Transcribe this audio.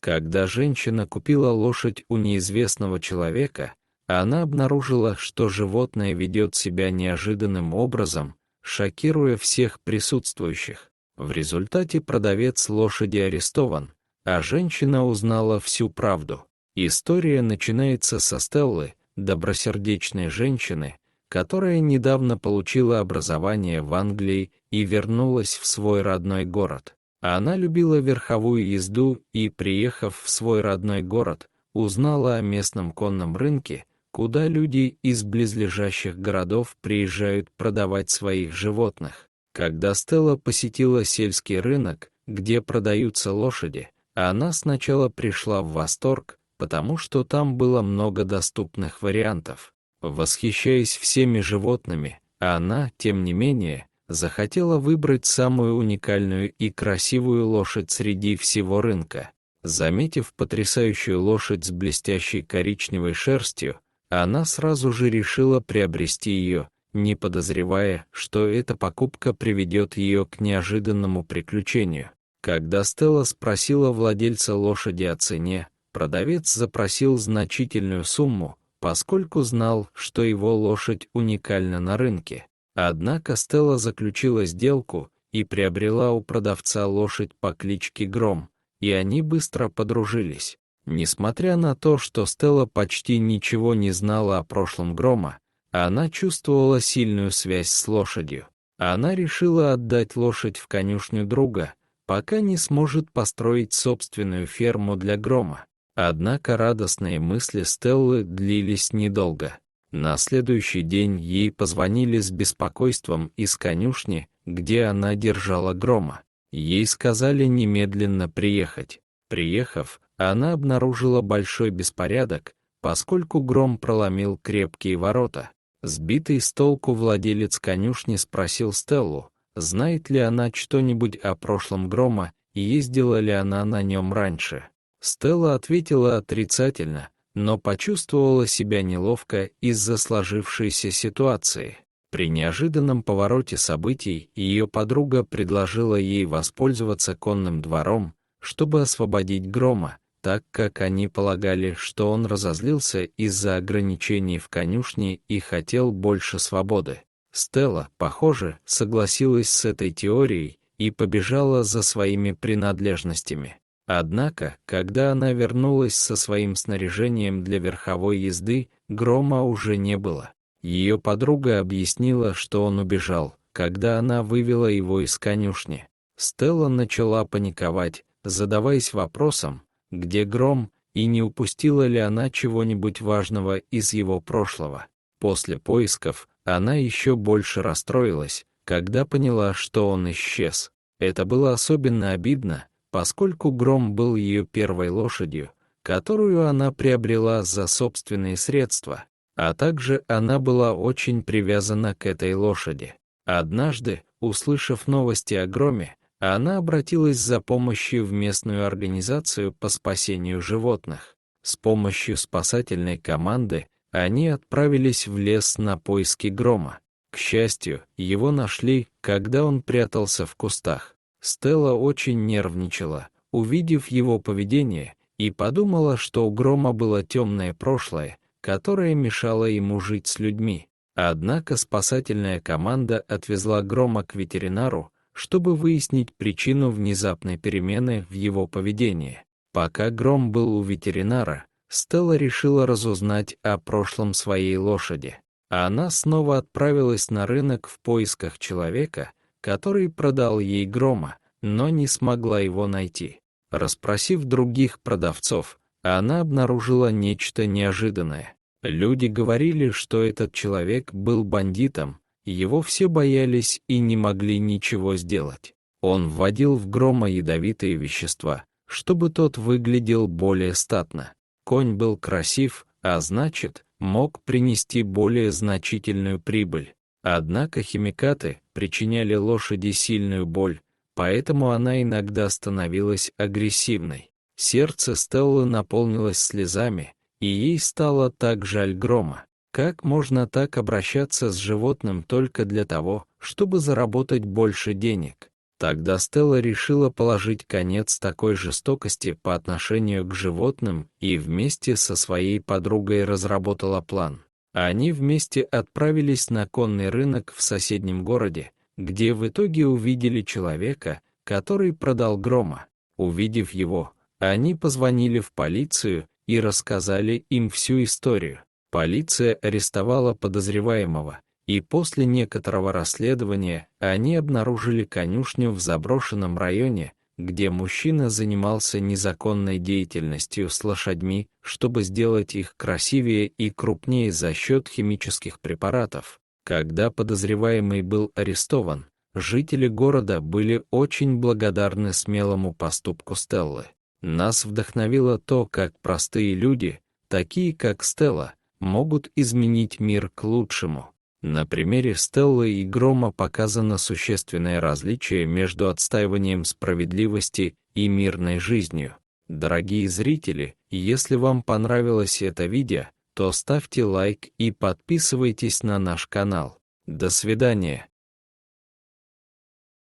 Когда женщина купила лошадь у неизвестного человека, она обнаружила, что животное ведет себя неожиданным образом, шокируя всех присутствующих. В результате продавец лошади арестован, а женщина узнала всю правду. История начинается со Стеллы, добросердечной женщины, которая недавно получила образование в Англии и вернулась в свой родной город. Она любила верховую езду и, приехав в свой родной город, узнала о местном конном рынке, куда люди из близлежащих городов приезжают продавать своих животных. Когда Стелла посетила сельский рынок, где продаются лошади, она сначала пришла в восторг, потому что там было много доступных вариантов. Восхищаясь всеми животными, она, тем не менее, захотела выбрать самую уникальную и красивую лошадь среди всего рынка. Заметив потрясающую лошадь с блестящей коричневой шерстью, она сразу же решила приобрести ее, не подозревая, что эта покупка приведет ее к неожиданному приключению. Когда Стелла спросила владельца лошади о цене, продавец запросил значительную сумму, поскольку знал, что его лошадь уникальна на рынке. Однако Стелла заключила сделку и приобрела у продавца лошадь по кличке Гром, и они быстро подружились. Несмотря на то, что Стелла почти ничего не знала о прошлом Грома, она чувствовала сильную связь с лошадью. Она решила отдать лошадь в конюшню друга, пока не сможет построить собственную ферму для Грома. Однако радостные мысли Стеллы длились недолго. На следующий день ей позвонили с беспокойством из конюшни, где она держала Грома. Ей сказали немедленно приехать. Приехав, она обнаружила большой беспорядок, поскольку Гром проломил крепкие ворота. Сбитый с толку владелец конюшни спросил Стеллу, знает ли она что-нибудь о прошлом Грома и ездила ли она на нем раньше. Стелла ответила отрицательно, но почувствовала себя неловко из-за сложившейся ситуации. При неожиданном повороте событий ее подруга предложила ей воспользоваться конным двором, чтобы освободить Грома, так как они полагали, что он разозлился из-за ограничений в конюшне и хотел больше свободы. Стелла, похоже, согласилась с этой теорией и побежала за своими принадлежностями. Однако, когда она вернулась со своим снаряжением для верховой езды, Грома уже не было. Ее подруга объяснила, что он убежал, когда она вывела его из конюшни. Стелла начала паниковать, задаваясь вопросом, где Гром, и не упустила ли она чего-нибудь важного из его прошлого. После поисков она еще больше расстроилась, когда поняла, что он исчез. Это было особенно обидно, поскольку Гром был ее первой лошадью, которую она приобрела за собственные средства, а также она была очень привязана к этой лошади. Однажды, услышав новости о Громе, она обратилась за помощью в местную организацию по спасению животных. С помощью спасательной команды они отправились в лес на поиски Грома. К счастью, его нашли, когда он прятался в кустах. Стелла очень нервничала, увидев его поведение, и подумала, что у Грома было темное прошлое, которое мешало ему жить с людьми. Однако спасательная команда отвезла Грома к ветеринару, чтобы выяснить причину внезапной перемены в его поведении. Пока Гром был у ветеринара, Стелла решила разузнать о прошлом своей лошади. Она снова отправилась на рынок в поисках человека, который продал ей Грома, но не смогла его найти. Расспросив других продавцов, она обнаружила нечто неожиданное. Люди говорили, что этот человек был бандитом, его все боялись и не могли ничего сделать. Он вводил в Грома ядовитые вещества, чтобы тот выглядел более статно. Конь был красив, а значит, мог принести более значительную прибыль. Однако химикаты причиняли лошади сильную боль, поэтому она иногда становилась агрессивной. Сердце Стеллы наполнилось слезами, и ей стало так жаль Грома. Как можно так обращаться с животным только для того, чтобы заработать больше денег? Тогда Стелла решила положить конец такой жестокости по отношению к животным и вместе со своей подругой разработала план. Они вместе отправились на конный рынок в соседнем городе, где в итоге увидели человека, который продал Грома. Увидев его, они позвонили в полицию и рассказали им всю историю. Полиция арестовала подозреваемого, и после некоторого расследования они обнаружили конюшню в заброшенном районе, где мужчина занимался незаконной деятельностью с лошадьми, чтобы сделать их красивее и крупнее за счет химических препаратов. Когда подозреваемый был арестован, жители города были очень благодарны смелому поступку Стеллы. Нас вдохновило то, как простые люди, такие как Стелла, могут изменить мир к лучшему. На примере Стеллы и Грома показано существенное различие между отстаиванием справедливости и мирной жизнью. Дорогие зрители, если вам понравилось это видео, то ставьте лайк и подписывайтесь на наш канал. До свидания.